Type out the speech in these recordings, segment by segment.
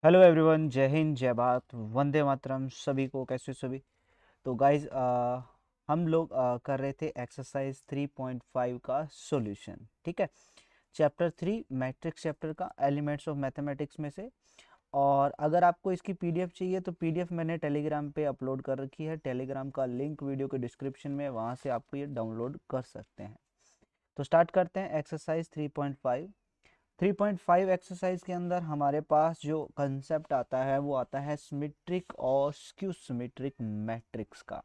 Hello everyone, जय हिंद, जय भारत, वंदे मातरम। सभी को कैसे सभी। तो गाइज हम लोग कर रहे थे एक्सरसाइज 3.5 का सॉल्यूशन। ठीक है, चैप्टर 3 मैट्रिक्स चैप्टर का एलिमेंट्स ऑफ मैथमेटिक्स में से। और अगर आपको इसकी पीडीएफ चाहिए तो पीडीएफ मैंने टेलीग्राम पे अपलोड कर रखी है। टेलीग्राम का लिंक वीडियो के डिस्क्रिप्शन में, वहाँ से आपको ये डाउनलोड कर सकते हैं। तो स्टार्ट करते हैं एक्सरसाइज 3.5। 3.5 एक्सरसाइज के अंदर हमारे पास जो कंसेप्ट आता है वो आता है सिमेट्रिक और स्क्यू सिमेट्रिक मैट्रिक्स का।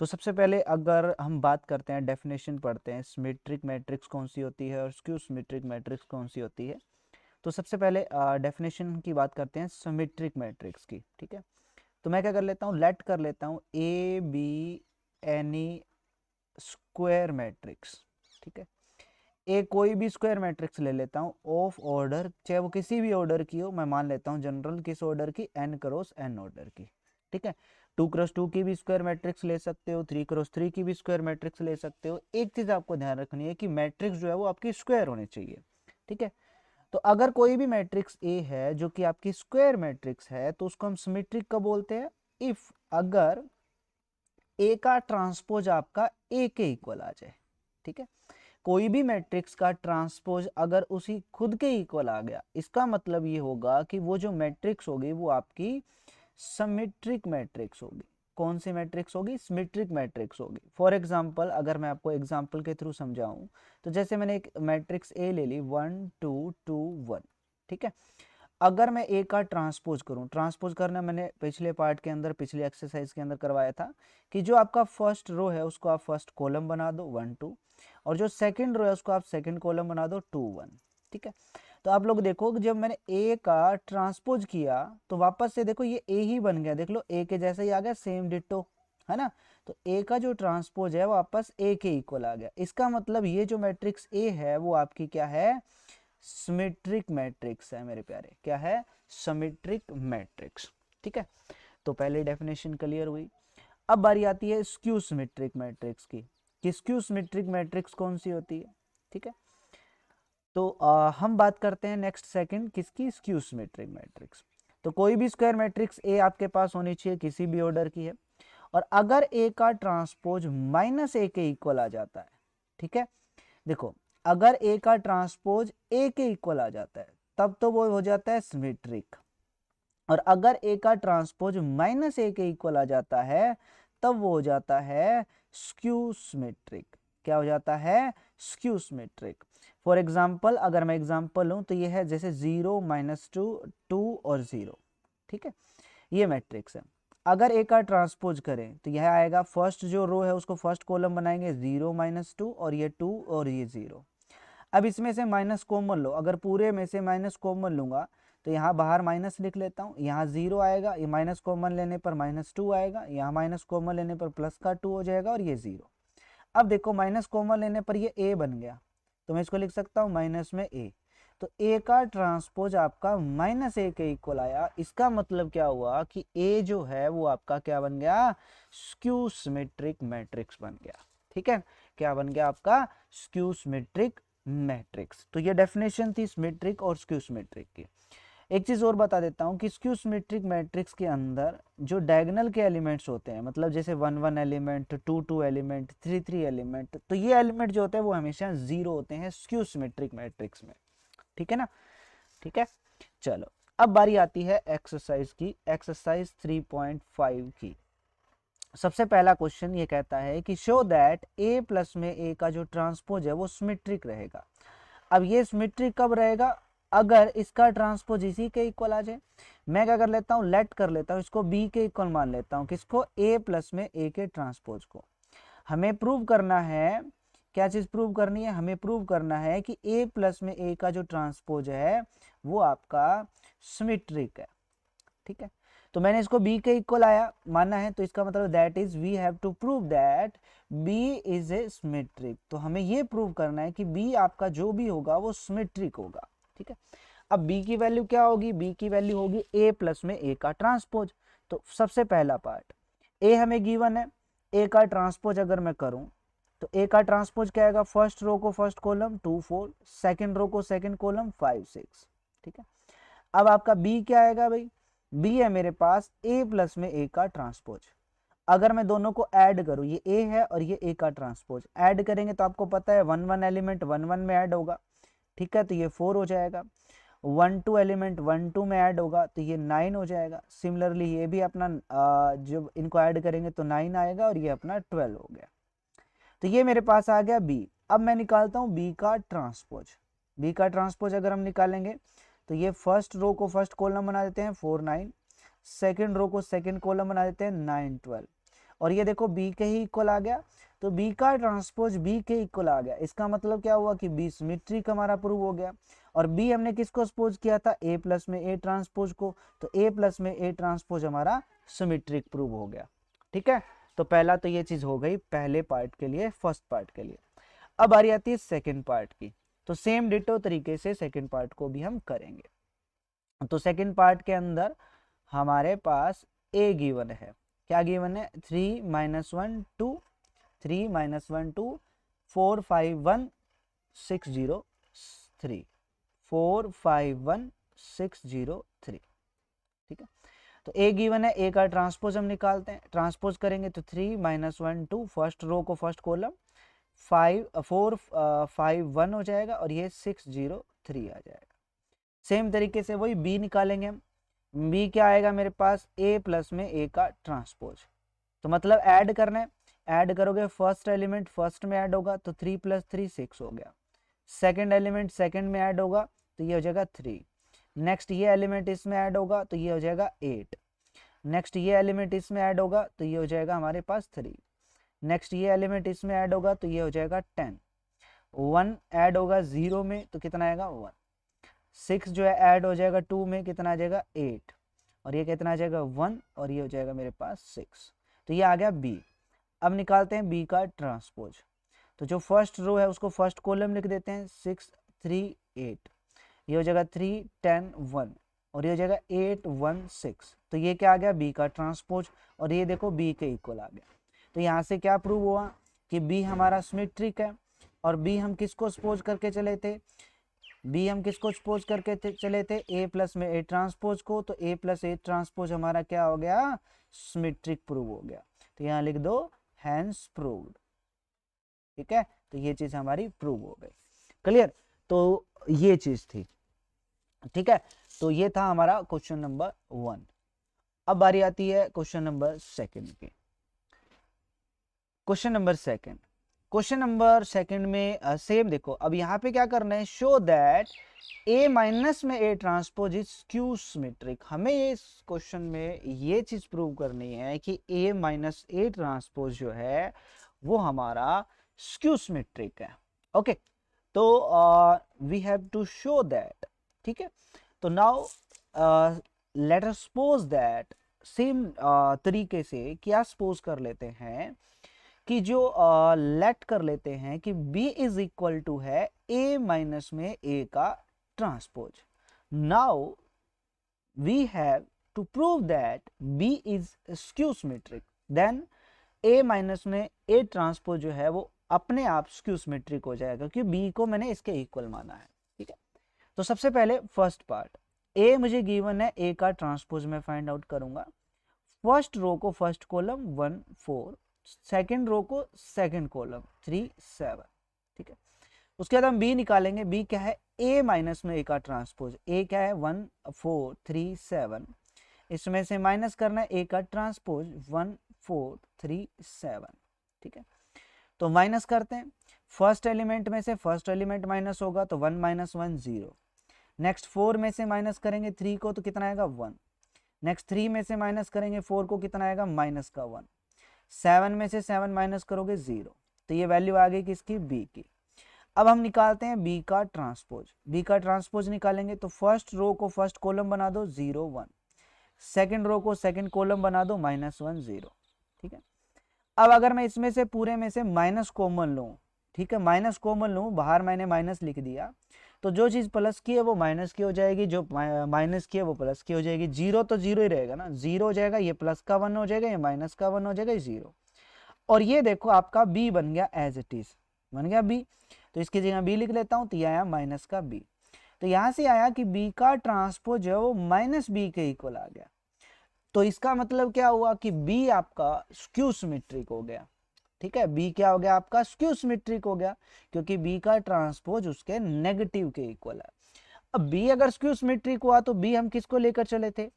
तो सबसे पहले अगर हम बात करते हैं, डेफिनेशन पढ़ते हैं, सिमेट्रिक मैट्रिक्स कौन सी होती है और स्क्यू सिमेट्रिक मैट्रिक्स कौन सी होती है। तो सबसे पहले डेफिनेशन की बात करते हैं सिमेट्रिक मैट्रिक्स की। ठीक है, तो मैं क्या कर लेता हूँ, लेट कर लेता हूँ A be N E square matrix. ठीक है, एक कोई भी स्क्वायर मैट्रिक्स ले लेता हूँ ऑफ ऑर्डर, चाहे वो किसी भी ऑर्डर की हो। मैं मान लेता हूँ जनरल किस ऑर्डर की, एन क्रॉस एन ऑर्डर की। ठीक है, 2x2 की भी स्क्वायर मैट्रिक्स ले सकते हो, 3x3 की भी स्क्वायर मैट्रिक्स ले सकते हो। एक चीज आपको ध्यान रखनी है कि मैट्रिक्स जो है वो आपकी स्क्वायर होनी चाहिए। ठीक है, तो अगर कोई भी मैट्रिक्स ए है जो कि आपकी स्क्वायर मैट्रिक्स है तो उसको हम सिमेट्रिक कब बोलते हैं, इफ अगर ए का ट्रांसपोज आपका ए के इक्वल आ जाए। ठीक है, कोई भी मैट्रिक्स का ट्रांसपोज अगर उसी खुद के इक्वल आ गया, इसका मतलब ये होगा कि वो जो मैट्रिक्स होगी वो आपकी सिमेट्रिक मैट्रिक्स होगी। कौन सी मैट्रिक्स होगी, सिमेट्रिक मैट्रिक्स होगी। फॉर एग्जांपल अगर मैं आपको एग्जांपल के थ्रू समझाऊं, तो जैसे मैंने एक मैट्रिक्स ए ले ली 1 2 2 1। ठीक है, अगर मैं ए का ट्रांसपोज करूं, ट्रांसपोज करना मैंने पिछले पार्ट के अंदर, पिछली एक्सरसाइज के अंदर करवाया था कि जो आपका फर्स्ट रो है उसको आप फर्स्ट कॉलम बना दो 1 2, और जो सेकंड रो है उसको आप सेकंड कॉलम बना दो 2 1। ठीक है, तो आप लोग देखो कि जब मैंने ए का ट्रांसपोज किया तो वापस से देखो ये ए ही बन गया। देख लो ए के जैसा ही आ गया, सेम डिट्टो, है ना। तो ए का जो ट्रांसपोज है वापस ए के इक्वल आ गया। इसका मतलब ये जो मैट्रिक्स ए है वो आपकी क्या है, सिमेट्रिक मैट्रिक्स है मेरे प्यारे। क्या है, सिमेट्रिक मैट्रिक्स। ठीक है, तो पहले डेफिनेशन क्लियर हुई। अब बारी आती है स्क्यू सिमेट्रिक मैट्रिक्स की, कि स्क्यू सिमेट्रिक मैट्रिक्स कौन सी होती है। ठीक है, तो हम बात करते हैं नेक्स्ट सेकंड किसकी, स्क्यू सिमेट्रिक मैट्रिक्स। तो कोई भी स्क्वायर मैट्रिक्स ए आपके पास होनी चाहिए, किसी भी ऑर्डर की है, और अगर ए का ट्रांसपोज माइनस ए के इक्वल आ जाता है। ठीक है, देखो अगर ए का ट्रांसपोज ए के इक्वल आ जाता है तब तो वो हो जाता है सिमेट्रिक, और अगर ए का ट्रांसपोज माइनस ए के इक्वल आ जाता है तब वो हो जाता है स्क्यू सिमेट्रिक। क्या हो जाता है, स्क्यू सिमेट्रिक। फॉर एग्जाम्पल अगर मैं एग्जाम्पल लूं तो ये है जैसे 0 -2 2 और 0। ठीक है, ये मैट्रिक्स है। अगर ए का ट्रांसपोज करें तो यह आएगा, फर्स्ट जो रो है उसको फर्स्ट कॉलम बनाएंगे 0 -2, और ये 2 और ये 0। अब इसमें से माइनस कॉमन लो, अगर पूरे में से माइनस कॉमन लूंगा तो यहाँ बाहर माइनस लिख लेता हूँ, यहाँ 0 आएगा, ये माइनस कॉमन लेने पर -2 आएगा, यहाँ माइनस कॉमन लेने पर प्लस का 2 हो जाएगा, और ये 0। अब देखो माइनस कॉमन लेने पर ये a बन गया, तो मैं इसको लिख सकता हूँ माइनस में a। तो a का ट्रांसपोज आपका माइनस a के इक्वल आया। इसका मतलब क्या हुआ कि a जो है वो आपका क्या बन गया, स्क्यू सिमेट्रिक मैट्रिक्स बन गया। ठीक है, क्या बन गया आपका, स्क्यू सिमेट्रिक मैट्रिक्स। तो ये डेफिनेशन थी सिमेट्रिक और स्क्यू सिमेट्रिक की। एक चीज और बता देता हूँ कि स्क्यू सिमेट्रिक मैट्रिक्स के अंदर जो डायगोनल के एलिमेंट्स होते हैं, मतलब जैसे 1 1 एलिमेंट, 2 2 एलिमेंट, 3 3 एलिमेंट, तो ये एलिमेंट जो होते हैं वो हमेशा 0 होते हैं स्क्यू सिमेट्रिक मैट्रिक्स में। ठीक है ना, ठीक है। चलो, अब बारी आती है एक्सरसाइज की, एक्सरसाइज 3.5 की। सबसे पहला क्वेश्चन ये कहता है कि शो दैट a प्लस में a का जो ट्रांसपोज है वो सिमेट्रिक रहेगा। अब ये सिमेट्रिक कब रहेगा, अगर इसका ट्रांसपोज इसी के इक्वल आ जाए। मैं क्या कर लेता हूँ, लेट कर लेता हूँ इसको b के इक्वल मान लेता हूँ, किसको, a प्लस में a के ट्रांसपोज को। हमें प्रूव करना है, क्या चीज प्रूव करनी है, हमें प्रूव करना है कि a प्लस में a का जो ट्रांसपोज है वो आपका सिमेट्रिक है। ठीक है, तो मैंने इसको b के इक्वल आया माना है, तो इसका मतलब that is we have to prove that b is a symmetric. तो हमें ये प्रूव करना है कि b आपका जो भी होगा वो सिमेट्रिक होगा। ठीक है, अब b की वैल्यू क्या होगी, b की वैल्यू होगी a प्लस में a का ट्रांसपोज। तो सबसे पहला पार्ट, a हमें गिवन है, a का ट्रांसपोज अगर मैं करूं तो a का ट्रांसपोज क्या आएगा, फर्स्ट रो को फर्स्ट कॉलम 2 4, सेकंड रो को सेकंड कॉलम 5 6। ठीक है, अब आपका बी क्या आएगा भाई, बी है मेरे पास ए प्लस में ए का ट्रांसपोज। अगर मैं दोनों को ऐड करूं, ये ए है और ये ए का ट्रांसपोज, ऐड करेंगे तो आपको पता है 1 1 एलिमेंट 1 1 में ऐड होगा, ठीक है, तो ये 4 हो जाएगा। 1 2 एलिमेंट 1 2 में ऐड होगा तो ये 9 हो जाएगा। सिमिलरली ये भी अपना जब इनको ऐड करेंगे तो 9 आएगा और ये अपना 12 हो गया। तो ये मेरे पास आ गया बी। अब मैं निकालता हूँ बी का ट्रांसपोज। बी का ट्रांसपोज अगर हम निकालेंगे तो ये फर्स्ट रो को फर्स्ट कॉलम बना देते हैं 4 9, सेकंड रो को सेकंड कॉलम बना देते हैं 9 12, और ये देखो बी के ही इक्वल आ गया। तो बी का ट्रांसपोज बी के इक्वल आ गया। इसका मतलब क्या हुआ कि बी सिमेट्रिक हमारा प्रूव हो गया। और बी हमने किसको सपोज किया था, ए प्लस में ए ट्रांसपोज को, तो ए प्लस में ए ट्रांसपोज हमारा सिमेट्रिक प्रूव हो गया। ठीक है, तो पहला तो ये चीज हो गई पहले पार्ट के लिए, फर्स्ट पार्ट के लिए। अब बारी आती है सेकेंड पार्ट की। तो सेम डिटो तरीके से सेकेंड पार्ट को भी हम करेंगे। तो सेकेंड पार्ट के अंदर हमारे पास ए गिवन है। क्या गिवन है, 3 - 1 2, 3 - 1 2, 4 5 1 6 0 3, 4 5 1 6 0 3। ठीक है, तो ए गिवन है, ए का ट्रांसपोज हम निकालते हैं। ट्रांसपोज करेंगे तो 3 - 1 2, फर्स्ट रो को फर्स्ट कॉलम, 4 5 1 हो जाएगा और ये 6 0 3 आ जाएगा। सेम तरीके से वही बी निकालेंगे हम। बी क्या आएगा मेरे पास, ए प्लस में ए का ट्रांसपोज। तो मतलब ऐड करना है, ऐड करोगे फर्स्ट एलिमेंट फर्स्ट में ऐड होगा तो 3 + 3 6 हो गया। सेकंड एलिमेंट सेकंड में ऐड होगा तो ये हो जाएगा 3। नेक्स्ट ये एलिमेंट इसमें ऐड होगा तो ये हो जाएगा 8। नेक्स्ट ये एलिमेंट इसमें ऐड होगा तो ये हो जाएगा हमारे पास 3। नेक्स्ट ये एलिमेंट इसमें ऐड होगा तो ये हो जाएगा 10। 1 ऐड होगा 0 में तो कितना आएगा 1। 6 जो है ऐड हो जाएगा 2 में, कितना आ जाएगा 8, और ये कितना आ जाएगा 1, और ये हो जाएगा मेरे पास 6। तो ये आ गया बी। अब निकालते हैं बी का ट्रांसपोज। तो जो फर्स्ट रो है उसको फर्स्ट कॉलम लिख देते हैं, 6 3 8, ये हो जाएगा 3 10 1, और ये हो जाएगा 8 1 6। तो ये क्या आ गया, बी का ट्रांसपोज, और ये देखो बी के इक्वल आ गया। तो यहाँ से क्या प्रूव हुआ कि बी हमारा सिमेट्रिक है। और बी हम किसको सपोज करके चले थे, बी हम किसको सपोज करके चले थे, ए प्लस में ए ट्रांसपोज को। तो ए प्लस ए ट्रांसपोज हमारा क्या हो गया, सिमेट्रिक प्रूव हो गया। तो यहाँ लिख दो हैंस प्रूव्ड। ठीक है, तो ये चीज हमारी प्रूव हो गई। क्लियर, तो ये चीज थी। ठीक है, तो ये था हमारा क्वेश्चन नंबर 1। अब बारी आती है क्वेश्चन नंबर 2 की। क्वेश्चन नंबर 2, क्वेश्चन नंबर 2 में सेम देखो। अब यहाँ पे क्या करना है, शो दैट ए माइनस में A transpose is skew symmetric. हमें इस क्वेश्चन में ये चीज प्रूव करनी है कि ए माइनस ए ट्रांसपोज जो है वो हमारा स्क्यू सिमेट्रिक है। ओके, तो we have to show that. ठीक है, तो now let us suppose that, same तरीके से क्या सपोज कर लेते हैं कि जो लेट कर लेते हैं कि B इज इक्वल टू है A माइनस में A का transpose. Now we have to prove that B is skew symmetric, then A minus में A ट्रांसपोज जो है वो अपने आप स्क्यू सिमेट्रिक हो जाएगा क्योंकि B को मैंने इसके इक्वल माना है। ठीक है, तो सबसे पहले फर्स्ट पार्ट, A मुझे गिवन है, A का ट्रांसपोज मैं फाइंड आउट करूंगा। फर्स्ट रो को फर्स्ट कॉलम 1 4, सेकेंड रो को सेकेंड कॉलम 3 7। ठीक है, उसके बाद हम बी निकालेंगे। बी क्या है, ए माइनस में ए का ट्रांसपोज। ए क्या है 1 4 3 7, इसमें से माइनस करना है ए का ट्रांसपोज 1 4 3 7। ठीक है, तो माइनस करते हैं। फर्स्ट एलिमेंट में से फर्स्ट एलिमेंट माइनस होगा तो 1 - 1 0। नेक्स्ट 4 में से माइनस करेंगे 3 को तो कितना आएगा 1। नेक्स्ट 3 में से माइनस करेंगे 4 को, कितना आएगा माइनस का 1। 7 में से 7 माइनस करोगे 0, तो ये वैल्यू आ गई किसकी, बी की। अब हम निकालते हैं बी का ट्रांसपोज। बी का ट्रांसपोज निकालेंगे तो फर्स्ट रो को फर्स्ट कॉलम बना दो 0 1, सेकंड रो को सेकंड कॉलम बना दो -1 0। ठीक है, अब अगर मैं इसमें से पूरे में से माइनस कॉमन लूँ, ठीक है, माइनस कॉमन लूँ, बाहर मैंने माइनस लिख दिया, तो जो चीज प्लस की है वो माइनस की हो जाएगी, जो माइनस की है वो प्लस की हो जाएगी। 0 तो 0 ही रहेगा ना, 0 हो जाएगा, ये प्लस का 1 हो जाएगा, ये माइनस का 1 हो जाएगा, 0। और ये देखो आपका b बन गया एज इट इज, बन गया b। तो इसकी जगह b लिख लेता हूँ, तो ये आया माइनस का b। तो यहां से आया कि बी का ट्रांसपोज जो है वो माइनस बी के इक्वल आ गया। तो इसका मतलब क्या हुआ कि बी आपका स्क्यू सिमेट्रिक हो गया। ठीक है, बी क्या हो गया आपका स्क्यू सिमेट्रिक हो गया, क्योंकि बी का ट्रांसपोज उसके नेगेटिव के इक्वल है। अब बी अगर स्क्यू सिमेट्रिक हुआ तो बी हम किसको लेकर चले थे,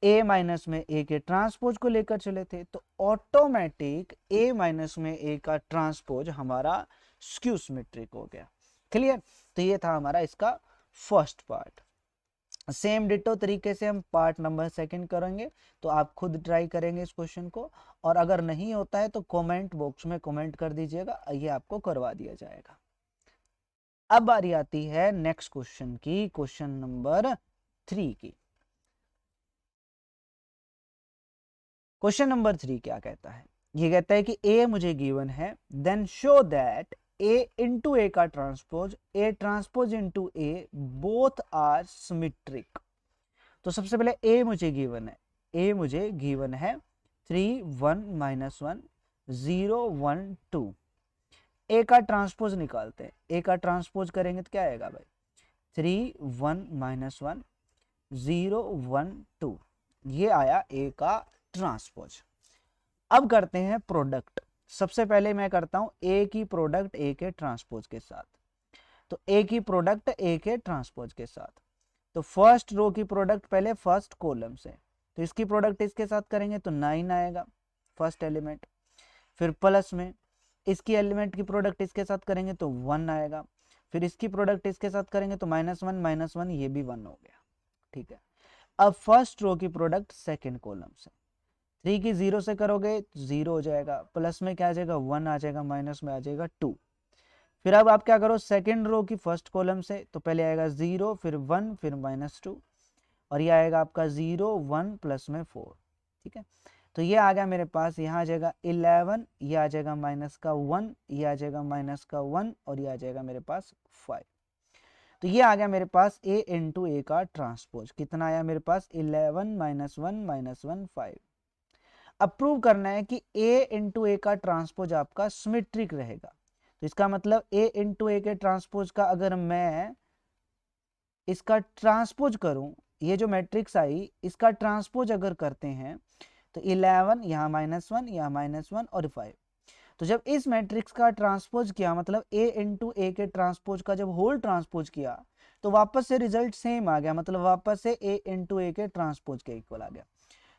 ए माइनस में ए के ट्रांसपोज को लेकर चले थे, तो ऑटोमेटिक ए माइनस में ए का ट्रांसपोज हमारा स्क्यू सिमेट्रिक हो गया। क्लियर, तो ये था हमारा इसका फर्स्ट पार्ट। सेम डिटो तरीके से हम पार्ट नंबर सेकंड करेंगे, तो आप खुद ट्राई करेंगे इस क्वेश्चन को, और अगर नहीं होता है तो कमेंट बॉक्स में कमेंट कर दीजिएगा, ये आपको करवा दिया जाएगा। अब बारी आती है नेक्स्ट क्वेश्चन की, क्वेश्चन नंबर 3 की। क्वेश्चन नंबर 3 क्या कहता है, ये कहता है कि ए मुझे गिवन है, then show that A into A का transpose A transpose into A both are symmetric. तो सबसे पहले ए मुझे गिवन है, ए मुझे गिवन है 3 1 -1 0 1 2। ए का ट्रांसपोज निकालते हैं, ए का ट्रांसपोज करेंगे तो क्या आएगा भाई, 3 1 -1 0 1 2, ये आया ए का ट्रांसपोज। अब करते हैं प्रोडक्ट। सबसे पहले मैं करता हूं ए की प्रोडक्ट ए के ट्रांसपोज के साथ, तो ए की प्रोडक्ट ए के ट्रांसपोज के साथ, तो फर्स्ट रो की प्रोडक्ट पहले फर्स्ट कॉलम से, तो इसकी प्रोडक्ट इसके साथ करेंगे तो 9 आएगा फर्स्ट एलिमेंट, फिर प्लस में इसकी एलिमेंट की प्रोडक्ट इसके साथ करेंगे तो 1 आएगा, फिर इसकी प्रोडक्ट इसके साथ करेंगे तो -1 ये भी 1 हो गया। ठीक है, अब फर्स्ट रो की प्रोडक्ट सेकेंड कॉलम से, 3 की 0 से करोगे तो 0 हो जाएगा, प्लस में क्या आ जाएगा 1 आ जाएगा, माइनस में आ जाएगा 2। फिर अब आप क्या करो सेकेंड रो की फर्स्ट कॉलम से, तो पहले आएगा 0 फिर 1 फिर -2, और ये आएगा आपका 0 1 प्लस में 4। ठीक है, तो ये आ गया मेरे पास, यहाँ आ जाएगा 11, ये आ जाएगा -1, ये आ जाएगा -1, और ये आ जाएगा मेरे पास 5। तो ये आ गया मेरे पास a इंटू ए का ट्रांसपोज, कितना आया मेरे पास 11 -1 -1 5। अब प्रूव करना है कि a इंटू ए का ट्रांसपोज आपका सिमेट्रिक रहेगा, तो इसका मतलब a इंटू ए के ट्रांसपोज का अगर मैं इसका ट्रांसपोज करूं, ये जो मैट्रिक्स आई इसका ट्रांसपोज अगर करते हैं तो 11 यहाँ -1 यहाँ -1 और 5। तो जब इस मैट्रिक्स का ट्रांसपोज किया, मतलब a इंटू ए के ट्रांसपोज का जब होल ट्रांसपोज किया, तो वापस से रिजल्ट सेम आ गया, मतलब वापस से a इंटू ए के ट्रांसपोज के इक्वल आ गया,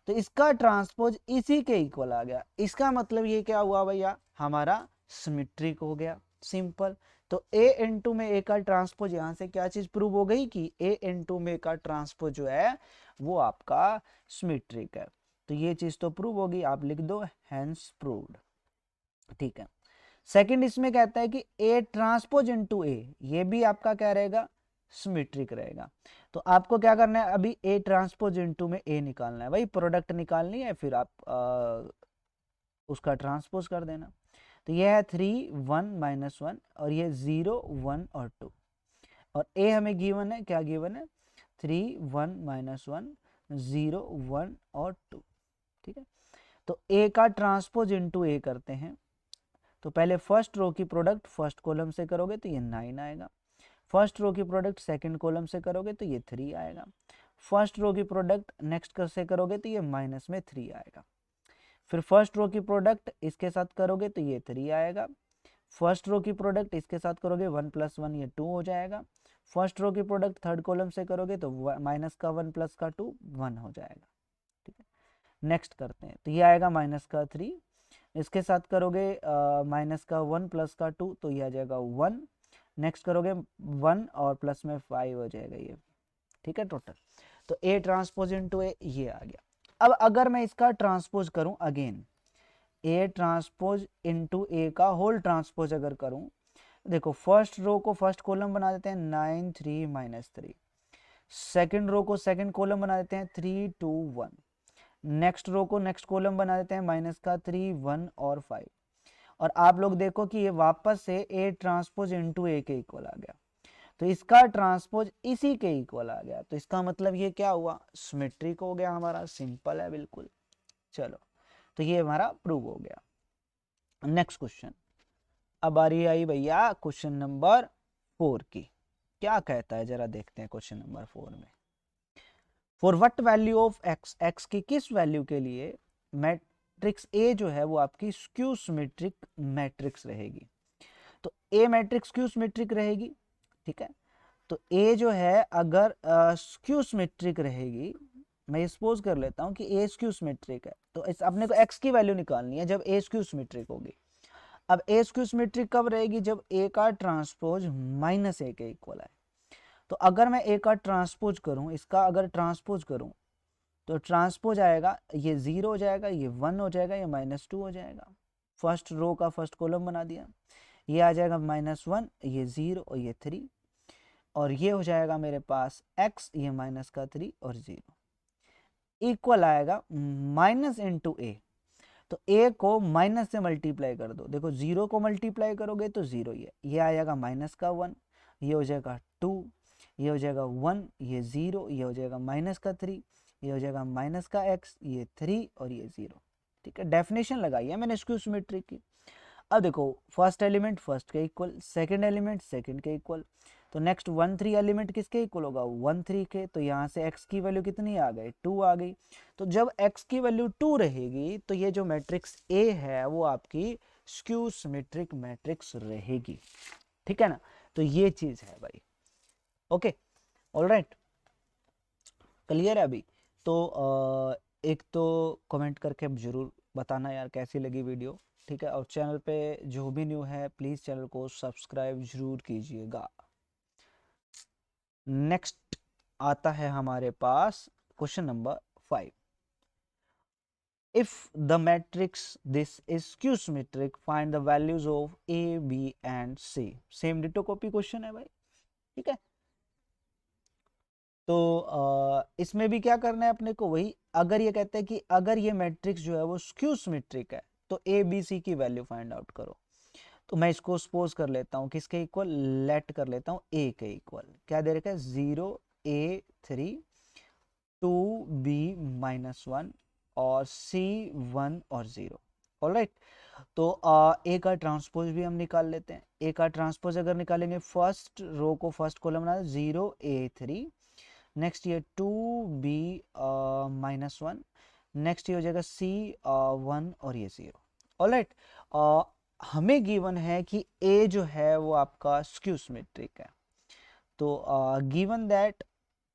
तो इसका ट्रांसपोज इसी के इक्वल आ गया। इसका मतलब ये क्या हुआ भैया, हमारा सिमेट्रिक हो गया, सिंपल। तो a इंटू में a का ट्रांसपोज, यहाँ से क्या चीज प्रूव हो गई कि a इंटू में का ट्रांसपोज जो है वो आपका सिमेट्रिक है, तो ये चीज तो प्रूव होगी, आप लिख दो हेंस प्रूव्ड। ठीक है, सेकंड इसमें कहता है कि a ट्रांसपोज इंटू ए, ये भी आपका क्या रहेगा, सिमेट्रिक रहेगा। तो आपको क्या करना है, अभी a ट्रांसपोज इंटू में a निकालना है, भाई प्रोडक्ट निकालनी है, फिर आप उसका ट्रांसपोज कर देना। तो ये है 3 1 -1, और ये 0 1 और 2, और a हमें गिवन है, क्या गिवन है 3 1 -1 0 1 और 2। ठीक है, तो a का ट्रांसपोज इंटू a करते हैं, तो पहले फर्स्ट रो की प्रोडक्ट फर्स्ट कॉलम से करोगे तो ये 9 आएगा, फर्स्ट रो की प्रोडक्ट सेकंड कॉलम से करोगे तो ये 3 आएगा, फर्स्ट रो की प्रोडक्ट नेक्स्ट से करोगे तो ये -3 आएगा, फिर फर्स्ट रो की प्रोडक्ट इसके साथ करोगे तो ये 3 आएगा, फर्स्ट रो की प्रोडक्ट इसके साथ करोगे 1 + 1 ये 2 हो जाएगा, फर्स्ट रो की प्रोडक्ट थर्ड कॉलम से करोगे तो माइनस का 1 प्लस का 2 1 हो जाएगा। ठीक है, नेक्स्ट करते हैं, तो ये आएगा -3, इसके साथ करोगे माइनस का 1 प्लस का 2 तो ये आ जाएगा 1, नेक्स्ट करोगे 1 और प्लस में 5 हो जाएगा ये। ठीक है, टोटल तो a ट्रांसपोज इंटू ए ये आ गया। अब अगर मैं इसका ट्रांसपोज करूं again, a transpose into A का होल ट्रांसपोज अगर करूं, देखो फर्स्ट रो को फर्स्ट कॉलम बना देते हैं 9 3 -3, सेकंड रो को सेकंड कॉलम बना देते हैं 3 2 1, नेक्स्ट रो को नेक्स्ट कॉलम बना देते हैं -3 1 और 5, और आप लोग देखो कि ये वापस से a ट्रांसपोज इंटू ए के इक्वल आ गया, तो इसका ट्रांसपोज इसी के इक्वल आ गया, तो इसका मतलब ये क्या हुआ, सिमेट्रिक हो गया हमारा, सिंपल है बिल्कुल। चलो, तो ये हमारा प्रूव हो गया। नेक्स्ट क्वेश्चन, अब बारी आई भैया क्वेश्चन नंबर 4 की। क्या कहता है जरा देखते हैं क्वेश्चन नंबर 4 में। For what value of x, x की किस वैल्यू के लिए मैट्रिक्स ए जो है वो आपकी स्क्यू सिमेट्रिक मैट्रिक्स रहेगी। तो ए मैट्रिक्स स्क्यू सिमेट्रिक रहेगी, ठीक है। तो ए जो है अगर स्क्यू सिमेट्रिक रहेगी, मैं सपोज कर लेता हूं कि ए स्क्यू सिमेट्रिक है, तो इस अपने को एक्स की वैल्यू निकालनी है जब ए स्क्यू सिमेट्रिक होगी। अब ए स्क्यू सिमेट्रिक कब रहेगी, जब ए का ट्रांसपोज माइनस ए के इक्वल है। तो अगर मैं ए का ट्रांसपोज करूं, इसका अगर ट्रांसपोज करूं तो ट्रांसपोज आएगा, ये 0 हो जाएगा, ये 1 हो जाएगा, ये -2 हो जाएगा। फर्स्ट रो का फर्स्ट कॉलम बना दिया, ये आ जाएगा -1, ये 0 और ये 3, और ये हो जाएगा मेरे पास x, ये -3 और 0 इक्वल आएगा माइनस इंटू ए। तो a को माइनस से मल्टीप्लाई कर दो, देखो 0 को मल्टीप्लाई करोगे तो 0 ये आ जाएगा -1, ये हो जाएगा 2, ये हो जाएगा 1, ये 0, ये हो जाएगा -3, ये हो जाएगा -x, ये 3 और ये 0, ठीक है। डेफिनेशन लगाई है मैंने स्क्यू सिमेट्रिक की। अब देखो फर्स्ट एलिमेंट फर्स्ट के इक्वल, सेकंड एलिमेंट सेकंड के इक्वल, तो नेक्स्ट 1 3 एलिमेंट किसके इक्वल होगा, 1 3 के। तो यहाँ से x की वैल्यू कितनी आ गई, 2 आ गई। तो जब x की वैल्यू 2 रहेगी तो ये जो मैट्रिक्स A है वो आपकी स्क्यू सिमेट्रिक मैट्रिक्स रहेगी, ठीक है ना। तो ये चीज है भाई, ओके, ऑलराइट, क्लियर है अभी। तो एक तो कमेंट करके जरूर बताना यार कैसी लगी वीडियो, ठीक है। और चैनल पे जो भी न्यू है प्लीज चैनल को सब्सक्राइब जरूर कीजिएगा। नेक्स्ट आता है हमारे पास question number 5। If the matrix this is skew symmetric find the values of A B and C. Same ditto copy question है भाई, ठीक है। तो इसमें भी क्या करना है अपने को, वही अगर ये कहते हैं कि अगर ये मैट्रिक्स जो है वो स्क्यू सिमेट्रिक है तो ए बी सी की वैल्यू फाइंड आउट करो। तो मैं इसको सपोज कर लेता हूँ किसके इक्वल, लेट कर लेता हूँ ए के इक्वल। क्या दे रखा है, 0 a 3 2b-1 और c 1 और 0, ऑलराइट। तो ए का ट्रांसपोज भी हम निकाल लेते हैं। ए का ट्रांसपोज अगर निकालेंगे, फर्स्ट रो को फर्स्ट कॉलम बना 0 a 3, नेक्स्ट ये 2b-1, नेक्स्ट ये हो जाएगा c 1 और ये 0, ऑलराइट। हमें गिवन है कि ए जो है वो आपका स्क्यू सिमेट्रिक है। तो गिवन दैट,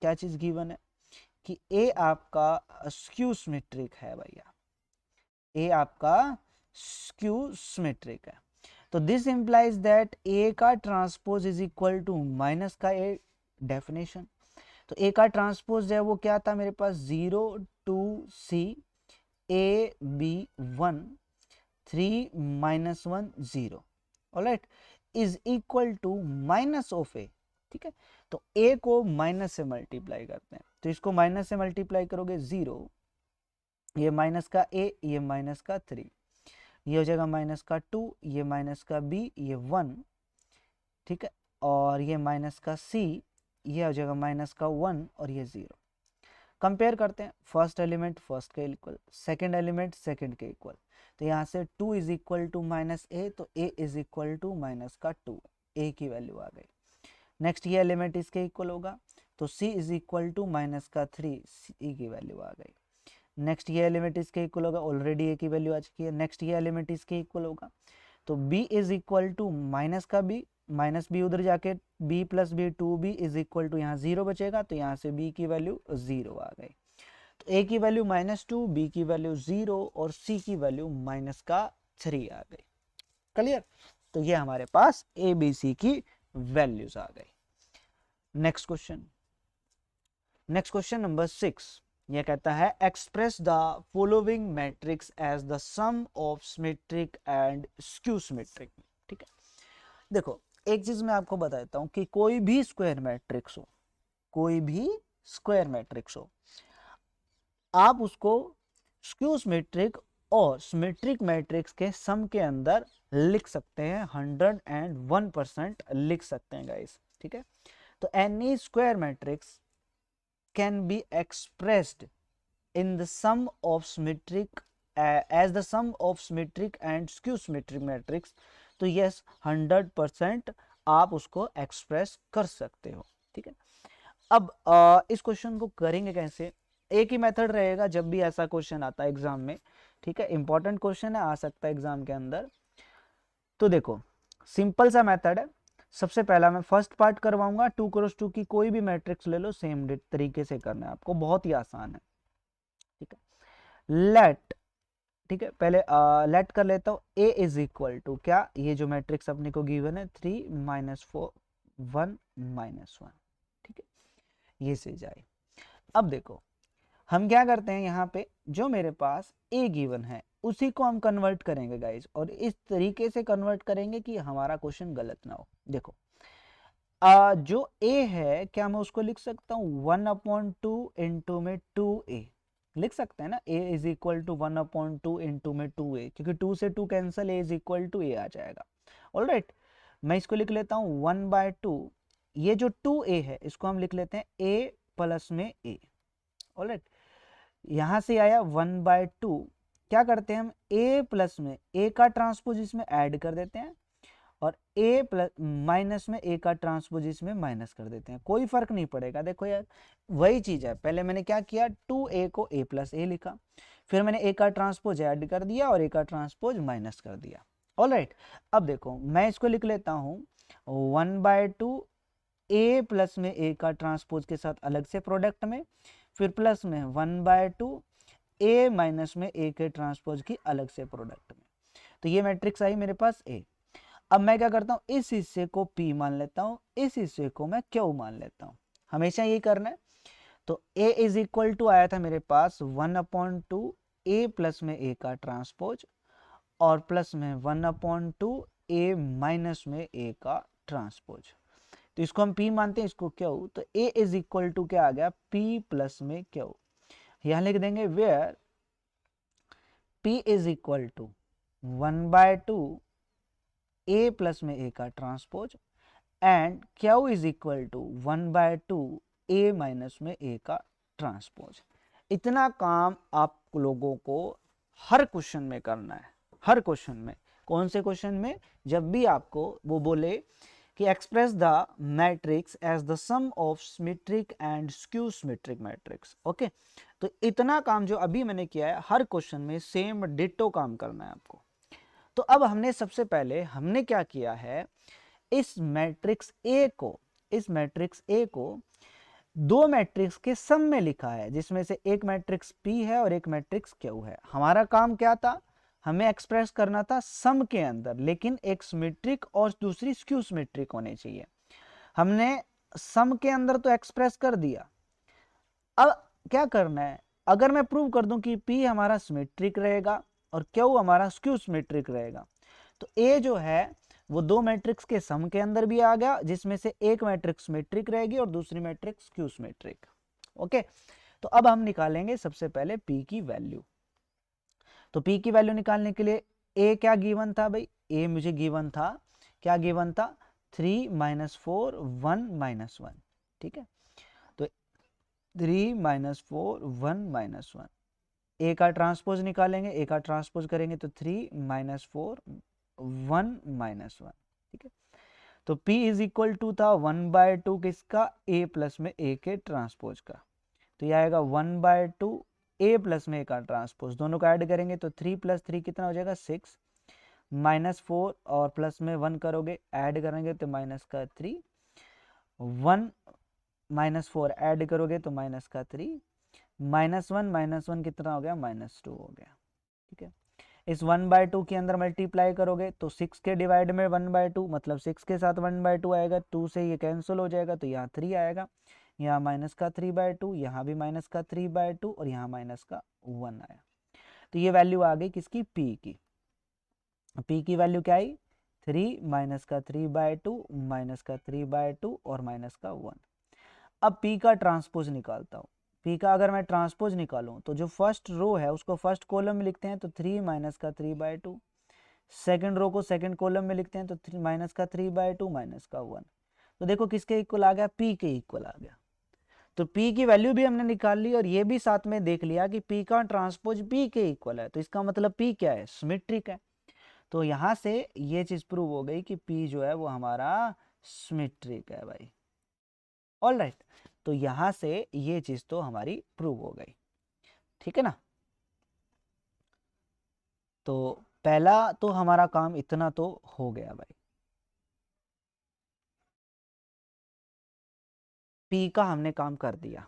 क्या चीज गिवन है कि ए आपका स्क्यू सिमेट्रिक है भैया, ए आपका स्क्यू सिमेट्रिक है। तो दिस इंप्लाइज दैट ए का transpose is equal to minus का ए, डेफिनेशन। तो ए का ट्रांसपोज है वो क्या था मेरे पास, 0 2 c a b 1 3 -1 0, alright, is equal to minus of A, ठीक है। तो a को माइनस से मल्टीप्लाई करते हैं, तो इसको माइनस से मल्टीप्लाई करोगे 0, ये माइनस का a, ये माइनस का 3, ये हो जाएगा माइनस का 2, ये माइनस का b, ये 1, ठीक है, और ये माइनस का c, ये हो जाएगा माइनस का 1 और ये 0। कंपेयर करते हैं, फर्स्ट एलिमेंट फर्स्ट के इक्वल, सेकंड एलिमेंट सेकंड के इक्वल। तो यहाँ से 2 is equal to minus A, तो a is equal to minus का 2, a की वैल्यू आ गई। नेक्स्ट ये एलिमेंट इसके इक्वल होगा, तो c is equal to minus का 3, c की वैल्यू आ गई। नेक्स्ट ये एलिमेंट इसके इक्वल होगा, ऑलरेडी a की वैल्यू आ चुकी है। नेक्स्ट ये एलिमेंट इसके इक्वल होगा, तो b is equal to minus का b, माइनस b उधर जाके b plus b 2b is equal to यहाँ 0 बचेगा, तो यहाँ से b की वैल्यू 0 आ गई। तो a की वैल्यू -2, b की वैल्यू 0 और c की वैल्यू -3 आ गई, क्लियर। तो ये हमारे पास a b c की वैल्यूज आ गई। नेक्स्ट क्वेश्चन नंबर 6, यह कहता है express the following matrix as the sum of symmetric and skew symmetric, ठीक है। देखो एक चीज मैं आपको बताता हूं कि कोई भी स्क्वायर मैट्रिक्स हो, कोई भी स्क्वायर मैट्रिक्स हो, आप उसको स्क्यू सिमेट्रिक और सिमेट्रिक मैट्रिक्स के सम के अंदर लिख सकते हैं, 101% लिख सकते हैं गाइस, ठीक है। तो N E square matrix can be expressed in the sum of symmetric as the sum of symmetric and skew symmetric matrix. तो yes 100% आप उसको एक्सप्रेस कर सकते हो। ठीक है, अब इस क्वेश्चन को करेंगे कैसे? एक ही मेथड रहेगा जब भी ऐसा क्वेश्चन आता है एग्जाम में। ठीक है, इंपॉर्टेंट क्वेश्चन है, आ सकता है एग्जाम के अंदर। तो देखो सिंपल सा मेथड है। सबसे पहला मैं फर्स्ट पार्ट करवाऊंगा, 2x2 की कोई भी मैट्रिक्स ले लो, सेम तरीके से करना है आपको, बहुत ही आसान है। ठीक है, लेट, ठीक है, पहले लेट कर लेता हूँ a इज इक्वल टू क्या, ये जो मैट्रिक्स अपने को गिवन है 3 -4 1 -1। ठीक है, ये से जाए। अब देखो हम क्या करते हैं, यहाँ पे जो मेरे पास a गिवन है उसी को हम कन्वर्ट करेंगे गाइज, और इस तरीके से कन्वर्ट करेंगे कि हमारा क्वेश्चन गलत ना हो। देखो जो a है, क्या मैं उसको लिख सकता हूँ 1/2 इंटू में 2a, लिख सकते हैं ना, a is equal to 1/2 into में 2a, क्योंकि 2 से 2 cancel, a is equal to a आ जाएगा। ऑलराइट, मैं इसको लिख लेता हूँ 1/2, ये जो 2a है इसको हम लिख लेते हैं a प्लस में a। ऑलराइट, यहां से आया 1/2, क्या करते हैं हम a प्लस में a का ट्रांसपोज इसमें ऐड कर देते हैं, और a प्लस माइनस में a का ट्रांसपोज इसमें माइनस कर देते हैं, कोई फर्क नहीं पड़ेगा। देखो यार वही चीज है, पहले मैंने क्या किया 2a को a प्लस a लिखा, फिर मैंने a का ट्रांसपोज ऐड कर दिया और a का ट्रांसपोज माइनस कर दिया। ऑलराइट, अब देखो मैं इसको लिख लेता हूँ 1/2 a प्लस में a का ट्रांसपोज के साथ अलग से प्रोडक्ट में, फिर प्लस में 1/2 a माइनस में a के ट्रांसपोज की अलग से प्रोडक्ट में। तो ये मैट्रिक्स आई मेरे पास a। अब मैं क्या करता हूँ, इस हिस्से को p मान लेता हूँ, इस हिस्से को मैं q मान लेता हूँ, हमेशा यही करना है। तो a इज इक्वल टू आया था मेरे पास 1/2 a प्लस में a का ट्रांसपोज, और प्लस में 1/2 a माइनस में a का ट्रांसपोज। तो इसको हम p मानते हैं, इसको q, तो a इज इक्वल टू क्या आ गया p प्लस में q। यहां लिख देंगे where p is equal to 1/2 a plus में a का transpose and q is equal to 1/2 a minus में a का ट्रांसपोज। इतना काम आप लोगों को हर क्वेश्चन में करना है, हर क्वेश्चन में। कौन से क्वेश्चन में? जब भी आपको वो बोले कि express the matrix as the sum of symmetric and skew symmetric matrix. Okay, तो इतना काम जो अभी मैंने किया है हर क्वेश्चन में सेम डिट्टो काम करना है आपको। तो अब हमने सबसे पहले हमने क्या किया है, इस मैट्रिक्स ए को दो मैट्रिक्स के सम में लिखा है, जिसमें से एक मैट्रिक्स P है और एक मैट्रिक्स Q है। हमारा काम क्या था, हमें एक्सप्रेस करना था सम के अंदर, लेकिन एक सिमेट्रिक और दूसरी स्क्यू सिमेट्रिक होने चाहिए। हमने सम के अंदर तो एक्सप्रेस कर दिया, अब क्या करना है, अगर मैं प्रूव कर दूं कि P हमारा सिमेट्रिक रहेगा और Q हमारा स्क्यू सिमेट्रिक रहेगा, तो A जो है वो दो मैट्रिक्स के सम के अंदर भी आ गया, जिसमें से एक मैट्रिक्स सिमेट्रिक रहेगी और दूसरी मैट्रिक्स स्क्यू सिमेट्रिक। ओके, तो अब हम निकालेंगे सबसे पहले P की वैल्यू। तो P की वैल्यू निकालने के लिए A क्या गिवन था भाई, A मुझे गिवन था, क्या गिवन था 3 -4 1 -1। ठीक है, तो 3 -4 1 -1, A का ट्रांसपोज निकालेंगे, A का ट्रांसपोज करेंगे तो 3 -4 1 -1। ठीक है, तो P इज इक्वल टू था 1/2 किसका, A प्लस में A के ट्रांसपोज का, तो यह आएगा 1/2 A प्लस में A का ट्रांसपोज, दोनों का ऐड करेंगे तो 3 + 3 कितना हो जाएगा 6, -4 और प्लस में 1 करोगे ऐड करेंगे तो -3, 1 -4 ऐड करोगे तो -3, -1 कितना हो गया -2 हो गया। ठीक है, इस 1/2 के अंदर मल्टीप्लाई करोगे तो 6 के डिवाइड में 1/2 मतलब 6 के साथ 1/2 आएगा, 2 से ये कैंसिल हो जाएगा तो यहाँ 3 आएगा, यहाँ -3/2, यहाँ भी -3/2 और यहाँ -1 आया। तो ये वैल्यू आ गई किसकी, P की। P की वैल्यू क्या आई 3 -3/2 -3/2 और -1। अब P का ट्रांसपोज निकालता हूँ। P का अगर मैं ट्रांसपोज निकालूं तो जो फर्स्ट रो है उसको फर्स्ट कॉलम में लिखते हैं तो 3 -3/2, सेकंड रो को सेकंड कॉलम में लिखते हैं तो -3/2 -1। तो देखो किसके इक्वल आ गया, P के इक्वल आ गया। तो P की वैल्यू भी हमने निकाल ली और ये भी साथ में देख लिया कि P का ट्रांसपोज P के इक्वल है, तो इसका मतलब P क्या है, सिमेट्रिक है। तो यहां से ये चीज प्रूव हो गई कि P जो है वो हमारा सिमेट्रिक है भाई। ऑल राइट, तो यहां से ये चीज तो हमारी प्रूव हो गई, ठीक है ना। तो पहला तो हमारा काम इतना तो हो गया भाई। पी का हमने काम कर दिया,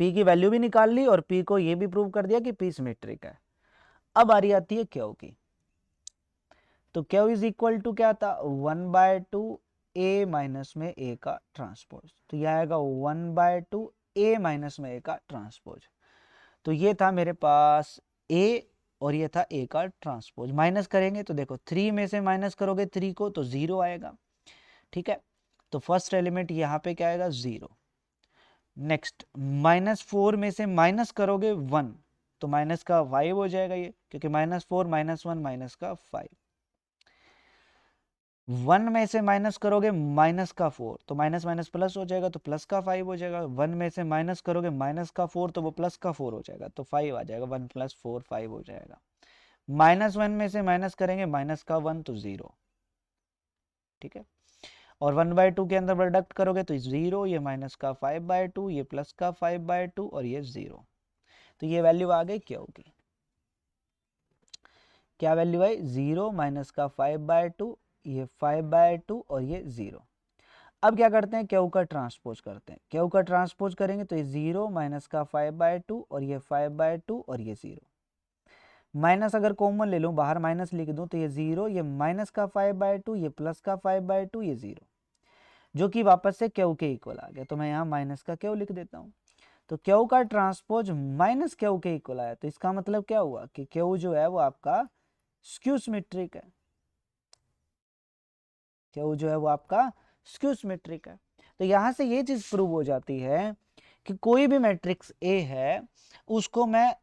पी की वैल्यू भी निकाल ली और पी को ये भी प्रूव कर दिया कि पी सिमेट्रिक है। अब बारी आती है क्यू की। तो क्यू इज इक्वल टू क्या था, 1/2 ए माइनस में ए का ट्रांसपोज। तो यह आएगा 1/2 ए माइनस में ए का ट्रांसपोज। तो ये था मेरे पास ए और ये था ए का ट्रांसपोज। माइनस करेंगे तो देखो 3 में से माइनस करोगे 3 को तो 0 आएगा, ठीक है। तो फर्स्ट एलिमेंट यहाँ पे क्या आएगा, 0। नेक्स्ट -4 में से माइनस करोगे 1 तो माइनस का 5 हो जाएगा ये, क्योंकि -4 -1 माइनस का 5। 1 में से माइनस करोगे माइनस का 4 तो माइनस माइनस प्लस हो जाएगा, तो प्लस का 5 हो जाएगा। 1 में से माइनस करोगे माइनस का 4 तो वो प्लस का 4 हो जाएगा, तो 5 आ जाएगा। 1 + 4 5 हो जाएगा। -1 में से माइनस करेंगे माइनस का 1 तो 0, ठीक है। और 1/2 के अंदर प्रोडक्ट करोगे तो 0, ये माइनस का 5/2, ये प्लस का 5/2 और ये 0। तो ये वैल्यू आ गई क्या होगी, क्या वैल्यू आई, 0 माइनस का 5/2, ये 5/2 और ये 0। अब क्या करते हैं, क्यू का ट्रांसपोज करते हैं। क्यू का ट्रांसपोज करेंगे तो ये 0 माइनस का 5/2 और ये 5/2 और ये 0। माइनस अगर कॉमन ले लूँ, बाहर माइनस लिख दूँ तो ये 0, ये माइनस का 5/2, ये प्लस का 5/2, ये 0, जो कि वापस से क्यू के इक्वल आ गया। तो मैं यहाँ माइनस का क्यू लिख देता हूँ। तो क्यू का ट्रांसपोज माइनस क्यू के इक्वल आया, तो इसका मतलब क्या हुआ कि क्यू जो है वो आपका स्क्यू सिमेट्रिक है। क्यू जो है वो आपका स्क्यू सिमेट्रिक है। तो यहां से ये चीज प्रूव हो जाती है कि कोई भी मैट्रिक्स ए है उसको मैं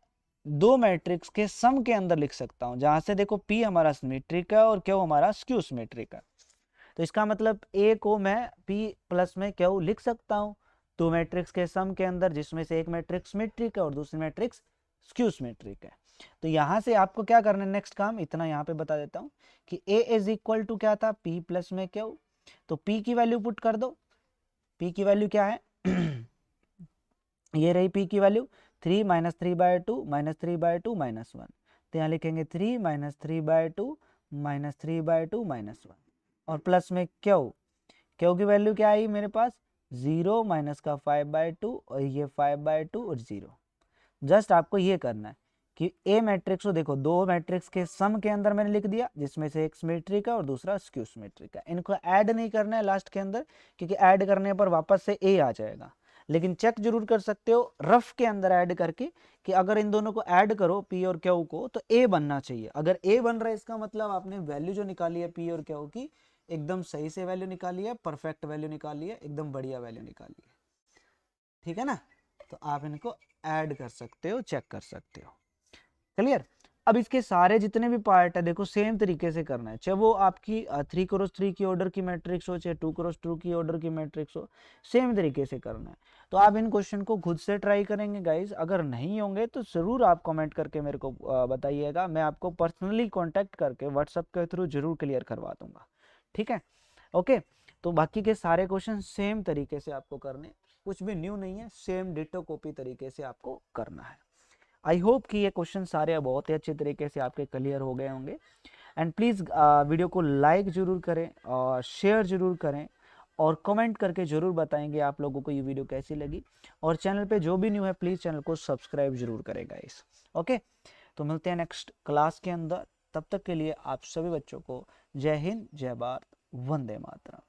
दो मैट्रिक्स के सम के अंदर लिख सकता हूं, जहां से देखो पी हमारा सिमेट्रिक है और क्यू हमारा स्क्यू सिमेट्रिक है। तो इसका मतलब ए को मैं पी प्लस में क्यू लिख सकता हूं दो मैट्रिक्स के सम के अंदर, जिसमें से एक मैट्रिक्स सिमेट्रिक है और दूसरी मैट्रिक्स स्क्यू सिमेट्रिक है। तो यहां से आपको क्या करना है, नेक्स्ट काम इतना यहां पे बता देता हूं कि ए इज इक्वल टू क्या था, पी प्लस में क्यू। तो पी की वैल्यू पुट कर दो। पी की वैल्यू क्या है ये रही पी की वैल्यू 3 - 3/2 -3/2 -1। तो यहाँ लिखेंगे 3 - 3/2 -3/2 -1 और प्लस में क्यू। क्यू की वैल्यू क्या आई मेरे पास, 0 माइनस का 5/2 और ये 5/2 और 0। जस्ट आपको ये करना है कि ए मैट्रिक्स को देखो, दो मैट्रिक्स के सम के अंदर मैंने लिख दिया, जिसमें से एक सिमेट्रिक है और दूसरा स्क्यू सिमेट्रिक है। इनको ऐड नहीं करना है लास्ट के अंदर, क्योंकि ऐड करने पर वापस से ए आ जाएगा। लेकिन चेक जरूर कर सकते हो रफ के अंदर ऐड करके कि अगर इन दोनों को ऐड करो पी और क्यू को तो ए बनना चाहिए। अगर ए बन रहा है इसका मतलब आपने वैल्यू जो निकाली है पी और क्यू की एकदम सही से वैल्यू निकाली है, परफेक्ट वैल्यू निकाली है, एकदम बढ़िया वैल्यू निकाली है, ठीक है ना। तो आप इनको ऐड कर सकते हो, चेक कर सकते हो। क्लियर। अब इसके सारे जितने भी पार्ट है देखो सेम तरीके से करना है, चाहे वो आपकी 3x3 की ऑर्डर की मैट्रिक्स हो, चाहे 2x2 की ऑर्डर की मैट्रिक्स हो, सेम तरीके से करना है। तो आप इन क्वेश्चन को खुद से ट्राई करेंगे गाइज, अगर नहीं होंगे तो जरूर आप कमेंट करके मेरे को बताइएगा, मैं आपको पर्सनली कॉन्टेक्ट करके व्हाट्सएप के थ्रू जरूर क्लियर करवा दूंगा, ठीक है। ओके, तो बाकी के सारे क्वेश्चन सेम तरीके से आपको करने, कुछ भी न्यू नहीं है, सेम डिटो कॉपी तरीके से आपको करना है। आई होप कि ये क्वेश्चन सारे बहुत ही अच्छे तरीके से आपके क्लियर हो गए होंगे। एंड प्लीज़ वीडियो को लाइक जरूर करें और शेयर जरूर करें और कमेंट करके जरूर बताएंगे आप लोगों को ये वीडियो कैसी लगी। और चैनल पे जो भी न्यू है प्लीज़ चैनल को सब्सक्राइब जरूर करें गाइस। ओके, तो मिलते हैं नेक्स्ट क्लास के अंदर, तब तक के लिए आप सभी बच्चों को जय हिंद, जय भारत, वंदे मातरम।